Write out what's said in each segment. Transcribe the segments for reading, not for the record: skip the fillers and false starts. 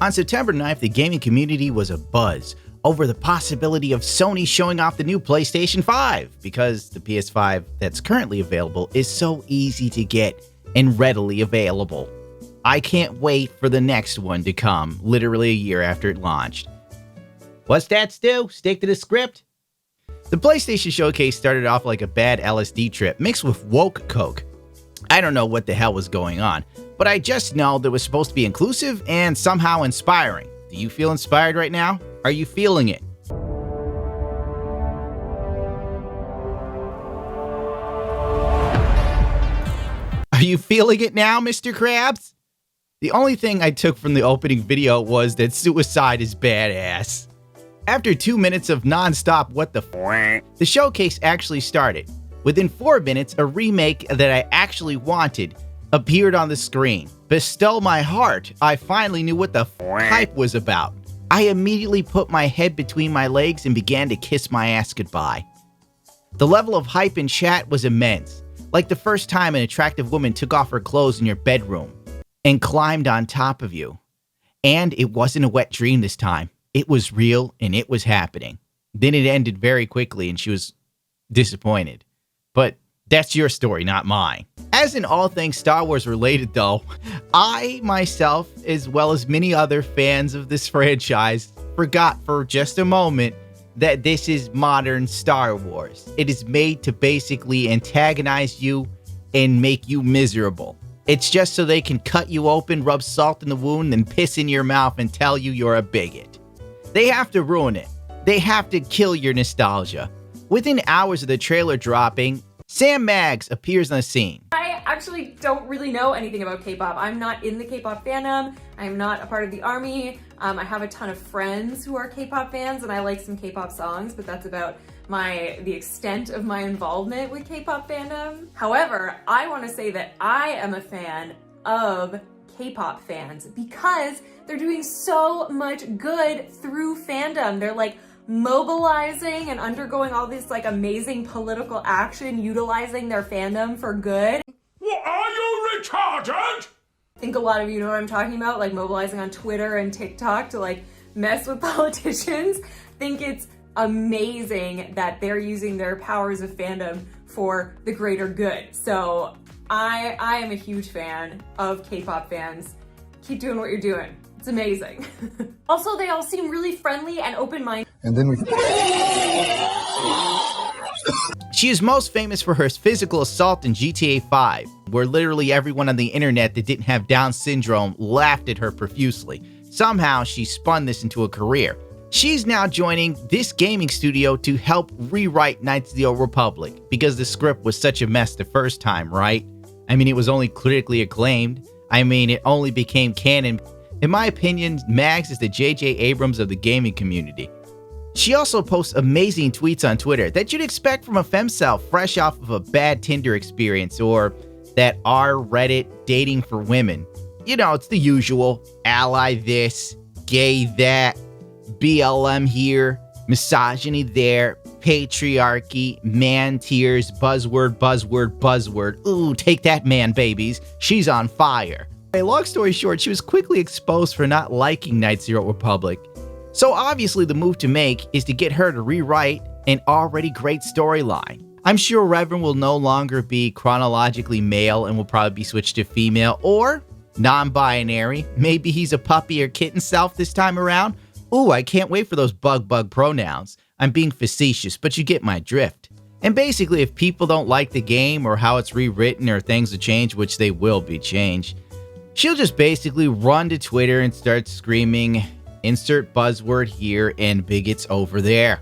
On September 9th, the gaming community was abuzz over the possibility of Sony showing off the new PlayStation 5 because the PS5 that's currently available is so easy to get and readily available. I can't wait for the next one to come, literally a year after it launched. What's that, Stu? Stick to the script? The PlayStation Showcase started off like a bad LSD trip mixed with woke coke. I don't know what the hell was going on, but I just know that it was supposed to be inclusive and somehow inspiring. Do you feel inspired right now? Are you feeling it? Are you feeling it now, Mr. Krabs? The only thing I took from the opening video was that suicide is badass. After 2 minutes of non-stop what the f***, the showcase actually started. Within 4 minutes, a remake that I actually wanted appeared on the screen. Bestow my heart, I finally knew what the hype was about. I immediately put my head between my legs and began to kiss my ass goodbye. The level of hype in chat was immense, like the first time an attractive woman took off her clothes in your bedroom and climbed on top of you. And it wasn't a wet dream this time. It was real and it was happening. Then it ended very quickly and she was disappointed. But that's your story, not mine. As in all things Star Wars related though, I myself, as well as many other fans of this franchise, forgot for just a moment that this is modern Star Wars. It is made to basically antagonize you and make you miserable. It's just so they can cut you open, rub salt in the wound, and piss in your mouth and tell you you're a bigot. They have to ruin it. They have to kill your nostalgia. Within hours of the trailer dropping, Sam Maggs appears on the scene. I actually don't really know anything about K-pop. I'm not in the K-pop fandom. I'm not a part of the army. I have a ton of friends who are K-pop fans and I like some K-pop songs, but that's about the extent of my involvement with K-pop fandom. However, I want to say that I am a fan of K-pop fans because they're doing so much good through fandom. They're like mobilizing and undergoing all this like amazing political action, utilizing their fandom for good. What, are you retarded? I think a lot of you know what I'm talking about, like mobilizing on Twitter and TikTok to like mess with politicians. I think it's amazing that they're using their powers of fandom for the greater good. So I am a huge fan of K-pop fans. Keep doing what you're doing. It's amazing. Also, they all seem really friendly and open-minded. And then we... She is most famous for her physical assault in GTA 5, where literally everyone on the internet that didn't have Down syndrome laughed at her profusely. Somehow, she spun this into a career. She's now joining this gaming studio to help rewrite Knights of the Old Republic, because the script was such a mess the first time, right? I mean, it was only critically acclaimed. I mean, it only became canon. In my opinion, Maggs is the J.J. Abrams of the gaming community. She also posts amazing tweets on Twitter that you'd expect from a femcel fresh off of a bad Tinder experience or that r/Reddit dating for women. You know, it's the usual, ally this, gay that, BLM here, misogyny there, patriarchy, man tears, buzzword, buzzword, buzzword. Ooh, take that, man babies. She's on fire. Long story short, she was quickly exposed for not liking Knights of the Old Republic. So obviously the move to make is to get her to rewrite an already great storyline. I'm sure Reverend will no longer be chronologically male and will probably be switched to female or non-binary. Maybe he's a puppy or kitten self this time around. Ooh, I can't wait for those bug pronouns. I'm being facetious, but you get my drift. And basically, if people don't like the game or how it's rewritten or things will change, which they will be changed, she'll just basically run to Twitter and start screaming, insert buzzword here and bigots over there.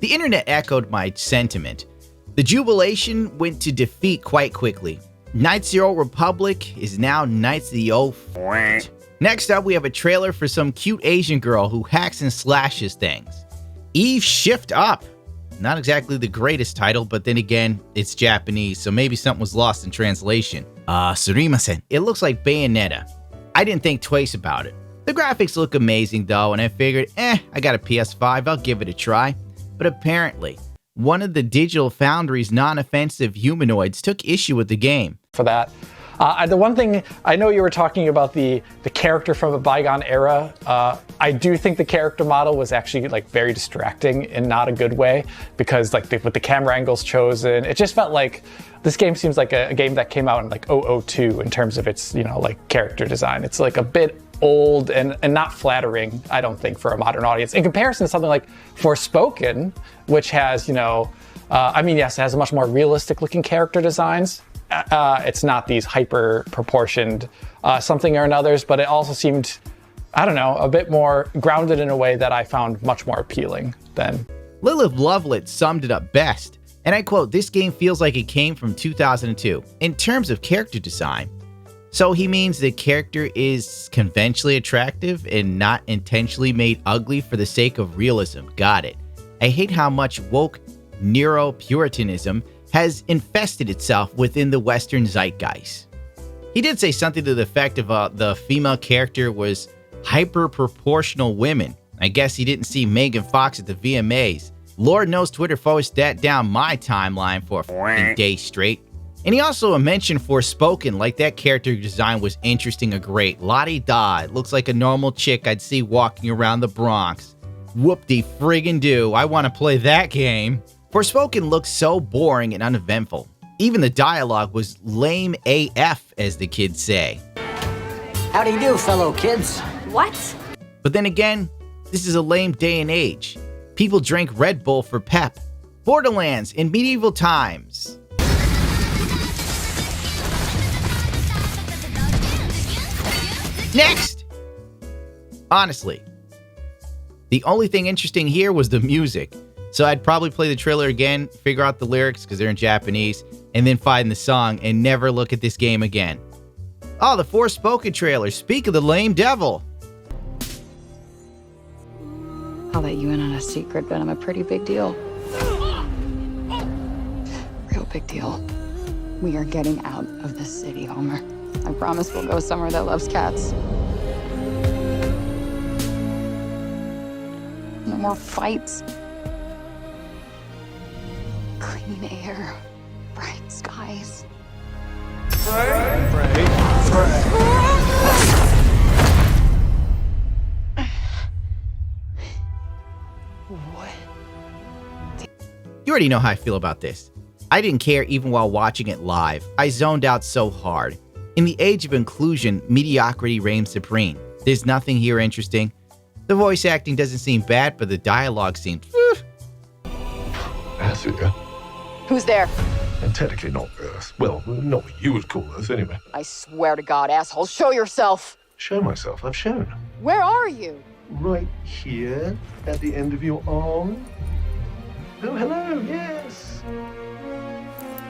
The internet echoed my sentiment. The jubilation went to defeat quite quickly. Knights of the Old Republic is now Knights of the Old F***. Next up, we have a trailer for some cute Asian girl who hacks and slashes things. Eve Shift Up. Not exactly the greatest title, but then again, it's Japanese, so maybe something was lost in translation. Surimasen. It looks like Bayonetta. I didn't think twice about it. The graphics look amazing though, and I figured, I got a PS5, I'll give it a try. But apparently, one of the Digital Foundry's non-offensive humanoids took issue with the game. For that, The one thing, I know you were talking about the character from a bygone era. I do think the character model was actually like very distracting in not a good way, because like with the camera angles chosen, it just felt like this game seems like a game that came out in like 002 in terms of its, you know, like character design. It's like a bit old and not flattering, I don't think, for a modern audience. In comparison to something like Forespoken, which has, you know, I mean, yes, it has a much more realistic looking character designs. It's not these hyper proportioned something or another's, but it also seemed, I don't know, a bit more grounded in a way that I found much more appealing than. Lilith Lovelet summed it up best, and I quote, "This game feels like it came from 2002 in terms of character design." So he means the character is conventionally attractive and not intentionally made ugly for the sake of realism. Got it. I hate how much woke neo-puritanism has infested itself within the Western zeitgeist. He did say something to the effect of the female character was hyper-proportional women. I guess he didn't see Megan Fox at the VMAs. Lord knows Twitter forced that down my timeline for a f***ing day straight. And he also mentioned Forespoken, like that character design was interesting or great. La-di-da, it looks like a normal chick I'd see walking around the Bronx. Whoop-de-friggin-do, I want to play that game. Forespoken looks so boring and uneventful. Even the dialogue was lame AF, as the kids say. How do you do, fellow kids? What? But then again, this is a lame day and age. People drank Red Bull for pep. Borderlands in medieval times. Next! Honestly, the only thing interesting here was the music. So I'd probably play the trailer again, figure out the lyrics because they're in Japanese, and then find the song and never look at this game again. Oh, the Forespoken trailer. Speak of the lame devil. I'll let you in on a secret, but I'm a pretty big deal. Real big deal. We are getting out of this city, Homer. I promise we'll go somewhere that loves cats. No more fights. Clean air, bright skies. You already know how I feel about this. I didn't care even while watching it live. I zoned out so hard. In the age of inclusion, mediocrity reigns supreme. There's nothing here interesting. The voice acting doesn't seem bad, but the dialogue seems That's it, yeah. Who's there? And technically not Earth. Well, not what you would call Earth, anyway. I swear to God, asshole, show yourself. Show myself. I've shown. Where are you? Right here, at the end of your arm. Oh, hello, yes.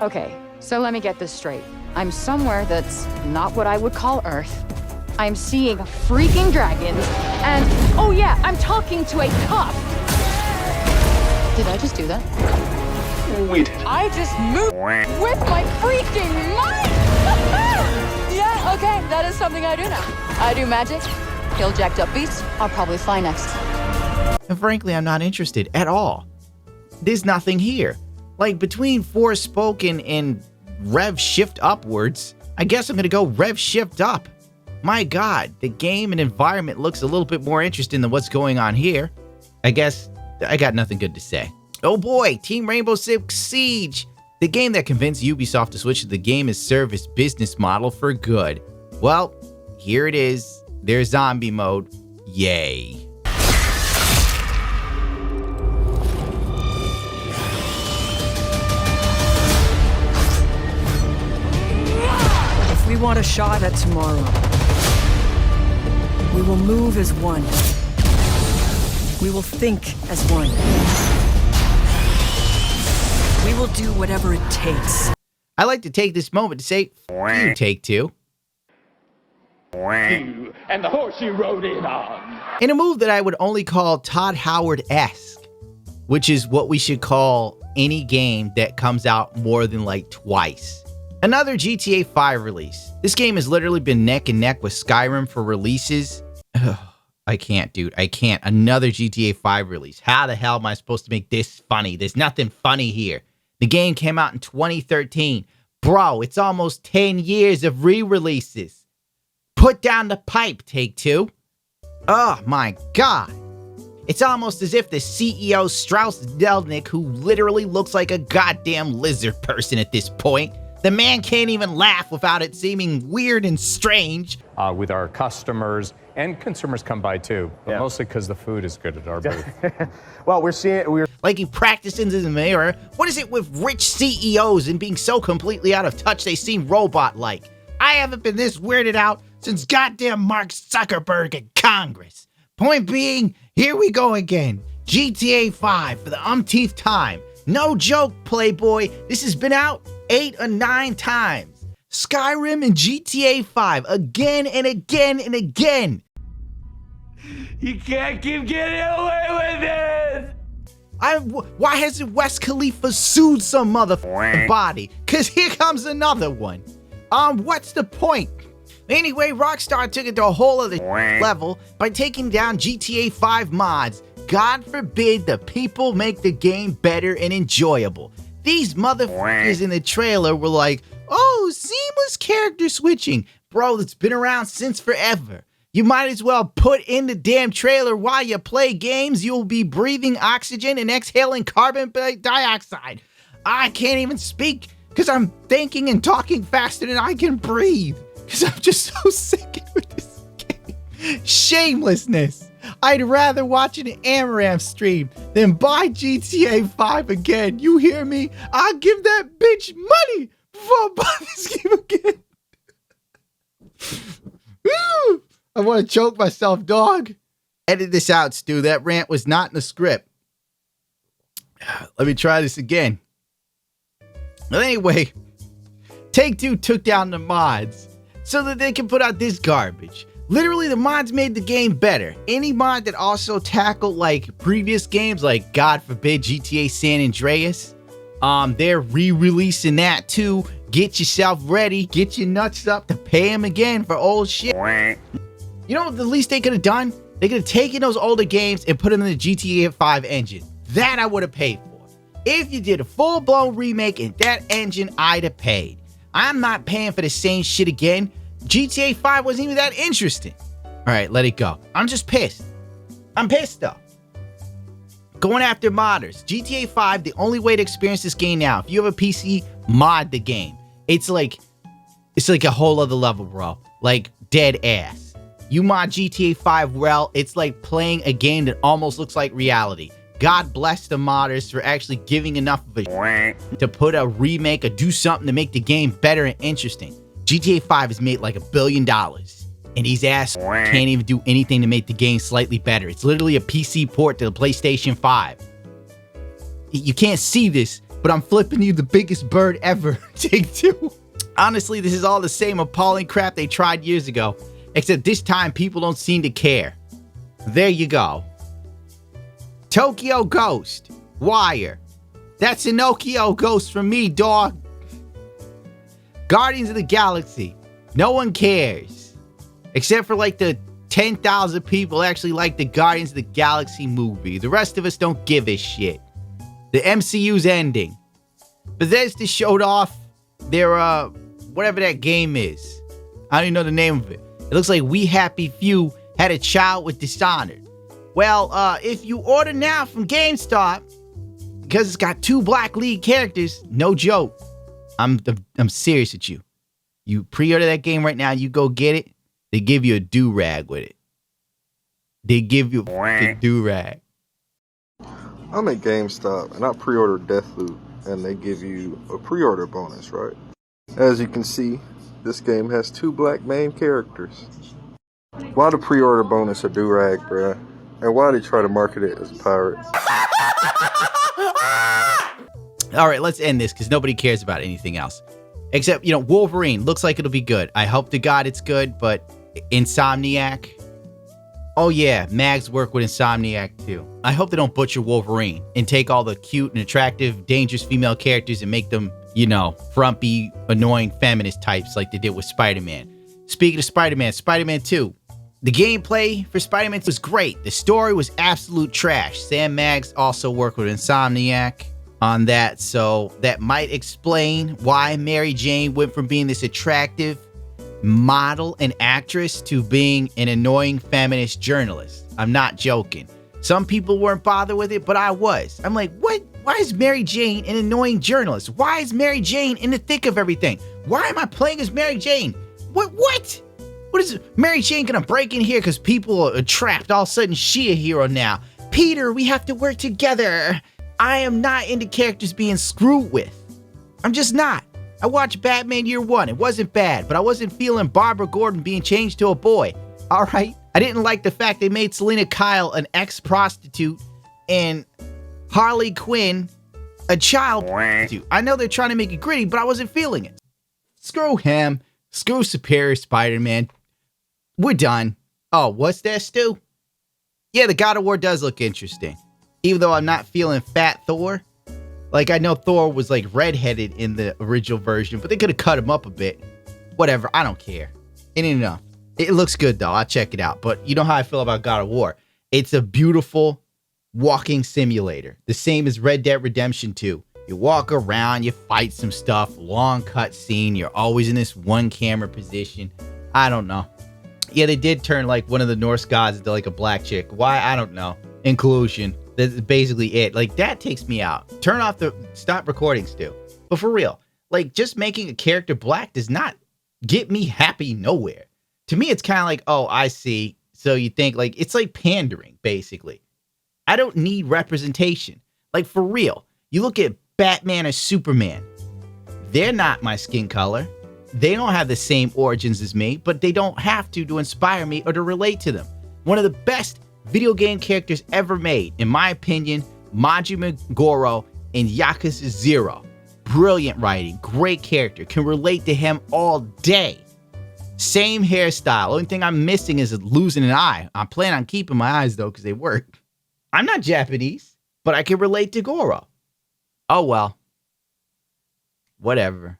Okay, so let me get this straight. I'm somewhere that's not what I would call Earth. I'm seeing freaking dragons, and oh yeah, I'm talking to a cop. Did I just do that? We did. I just moved with my freaking mind! Yeah, okay, that is something I do now. I do magic, kill jacked up beasts, I'll probably fly next. And frankly, I'm not interested at all. There's nothing here. Like, between Forespoken and Rev Shift Upwards, I guess I'm gonna go Rev Shift Up. My God, the game and environment looks a little bit more interesting than what's going on here. I guess I got nothing good to say. Oh boy, Team Rainbow Six Siege, the game that convinced Ubisoft to switch to the game as service business model for good. Well, here it is. There's zombie mode. Yay. If we want a shot at tomorrow, we will move as one. We will think as one. We will do whatever it takes. I like to take this moment to say, you Take Two. And the horse you rode in on. In a move that I would only call Todd Howard-esque, which is what we should call any game that comes out more than like twice. Another GTA 5 release. This game has literally been neck and neck with Skyrim for releases. Ugh, I can't, dude. I can't. Another GTA 5 release. How the hell am I supposed to make this funny? There's nothing funny here. The game came out in 2013. Bro, it's almost 10 years of re-releases. Put down the pipe, Take-Two. Oh my god. It's almost as if the CEO Strauss Zelnick, who literally looks like a goddamn lizard person at this point, the man can't even laugh without it seeming weird and strange. With our customers, and consumers come by too, but mostly because the food is good at our booth. Well, we're Like he practices in the mirror. What is it with rich CEOs and being so completely out of touch they seem robot-like? I haven't been this weirded out since goddamn Mark Zuckerberg in Congress. Point being, here we go again. GTA 5 for the umpteenth time. No joke, Playboy. This has been out 8 or 9 times. Skyrim and GTA 5 again and again and again. You can't keep getting away with it! Why hasn't Wes Khalifa sued some motherfucking body? Cause here comes another one. What's the point? Anyway, Rockstar took it to a whole other level by taking down GTA 5 mods. God forbid the people make the game better and enjoyable. These motherfuckers in the trailer were like, oh, seamless character switching. Bro, it's been around since forever. You might as well put in the damn trailer while you play games. You'll be breathing oxygen and exhaling carbon dioxide. I can't even speak because I'm thinking and talking faster than I can breathe. Because I'm just so sick with this game. Shamelessness. I'd rather watch an Amaranth stream than buy GTA 5 again. You hear me? I'll give that bitch money before I buy this game again. Woo! I want to choke myself, dog. Edit this out, Stu. That rant was not in the script. Let me try this again. Well, anyway, Take-Two took down the mods so that they can put out this garbage. Literally, the mods made the game better. Any mod that also tackled like previous games, like God forbid GTA San Andreas, they're re-releasing that too. Get yourself ready, get your nuts up to pay them again for old shit. You know what the least they could have done? They could have taken those older games and put them in the GTA 5 engine. That I would have paid for. If you did a full-blown remake in that engine, I'd have paid. I'm not paying for the same shit again. GTA 5 wasn't even that interesting. All right, let it go. I'm just pissed. I'm pissed though. Going after modders. GTA 5, the only way to experience this game now, if you have a PC, mod the game. It's like a whole other level, bro. Like dead ass. You mod GTA 5 well, it's like playing a game that almost looks like reality. God bless the modders for actually giving enough of a to put a remake or do something to make the game better and interesting. GTA 5 has made like $1 billion, and these ass can't even do anything to make the game slightly better. It's literally a PC port to the PlayStation 5. You can't see this, but I'm flipping you the biggest bird ever. Take-Two. Honestly, this is all the same appalling crap they tried years ago, except this time people don't seem to care. There you go. Tokyo Ghost. Wire. That's a Nokyo Ghost from me, dog. Guardians of the Galaxy. No one cares. Except for like the 10,000 people actually like the Guardians of the Galaxy movie. The rest of us don't give a shit. The MCU's ending. Bethesda showed off their, whatever that game is. I don't even know the name of it. It looks like We Happy Few had a child with Dishonored. Well, if you order now from GameStop, because it's got 2 black lead characters, no joke. I'm serious with you. You pre-order that game right now, you go get it, they give you a do-rag with it. They give you a do-rag. I'm at GameStop and I pre-ordered Deathloop and they give you a pre-order bonus, right? As you can see, this game has 2 black main characters. Why the pre-order bonus a do-rag, bruh? And why they try to market it as a pirate? All right, let's end this because nobody cares about anything else. Except, you know, Wolverine looks like it'll be good. I hope to God it's good, but Insomniac. Oh yeah, Mags work with Insomniac too. I hope they don't butcher Wolverine and take all the cute and attractive, dangerous female characters and make them, you know, frumpy, annoying feminist types like they did with Spider-Man. Speaking of Spider-Man, Spider-Man 2. The gameplay for Spider-Man 2 was great. The story was absolute trash. Sam Mags also worked with Insomniac. on that, so that might explain why Mary Jane went from being this attractive model and actress to being an annoying feminist journalist. I'm not joking. Some people weren't bothered with it, but I was. I'm like, what? Why is Mary Jane an annoying journalist? Why is Mary Jane in the thick of everything? Why am I playing as Mary Jane? What? What is Mary Jane gonna break in here because people are trapped? All of a sudden, she a hero now. Peter, we have to work together. I am not into characters being screwed with. I'm just not. I watched Batman Year One. It wasn't bad, but I wasn't feeling Barbara Gordon being changed to a boy. All right? I didn't like the fact they made Selena Kyle an ex-prostitute and Harley Quinn a child prostitute. I know they're trying to make it gritty, but I wasn't feeling it. Screw him. Screw Superior Spider-Man. We're done. Oh, what's that, Stu? Yeah, the God of War does look interesting. Even though I'm not feeling fat Thor. Like, I know Thor was, like, redheaded in the original version, but they could have cut him up a bit. Whatever, I don't care. It ain't enough. It looks good, though. I'll check it out. But you know how I feel about God of War. It's a beautiful walking simulator. The same as Red Dead Redemption 2. You walk around, you fight some stuff, long cut scene. You're always in this one camera position. I don't know. Yeah, they did turn, like, one of the Norse gods into, like, a black chick. Why? I don't know. Inclusion. That's basically it. Like, that takes me out. Stop recording, Stu. But for real, like, just making a character black does not get me happy nowhere. To me, it's kind of like, oh, I see. So you think, like, it's like pandering, basically. I don't need representation. Like, for real. You look at Batman or Superman. They're not my skin color. They don't have the same origins as me, but they don't have to inspire me or to relate to them. One of the best video game characters ever made, in my opinion, Majima Goro in Yakuza 0. Brilliant writing, great character, can relate to him all day. Same hairstyle. Only thing I'm missing is losing an eye. I plan on keeping my eyes though, because they work. I'm not Japanese, but I can relate to Goro. Oh well. Whatever.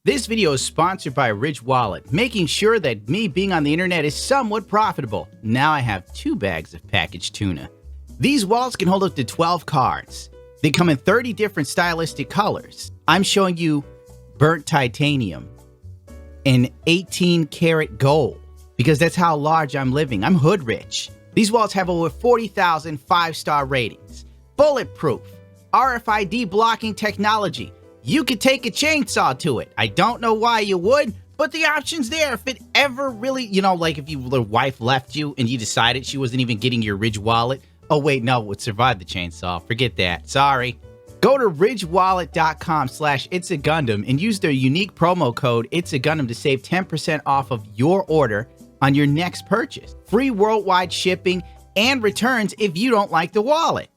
This video is sponsored by Ridge Wallet, making sure that me being on the internet is somewhat profitable. Now I have 2 bags of packaged tuna. These wallets can hold up to 12 cards. They come in 30 different stylistic colors. I'm showing you burnt titanium and 18 karat gold because that's how large I'm living. I'm hood rich. These wallets have over 40,000 5-star ratings. Bulletproof, RFID blocking technology. You could take a chainsaw to it. I don't know why you would, but the option's there if it ever really, you know, like if your wife left you and you decided she wasn't even getting your Ridge wallet. Oh wait, no, it would survive the chainsaw. Forget that. Sorry. Go to ridgewallet.com/itsagundam and use their unique promo code itsagundam to save 10% off of your order on your next purchase. Free worldwide shipping and returns if you don't like the wallet.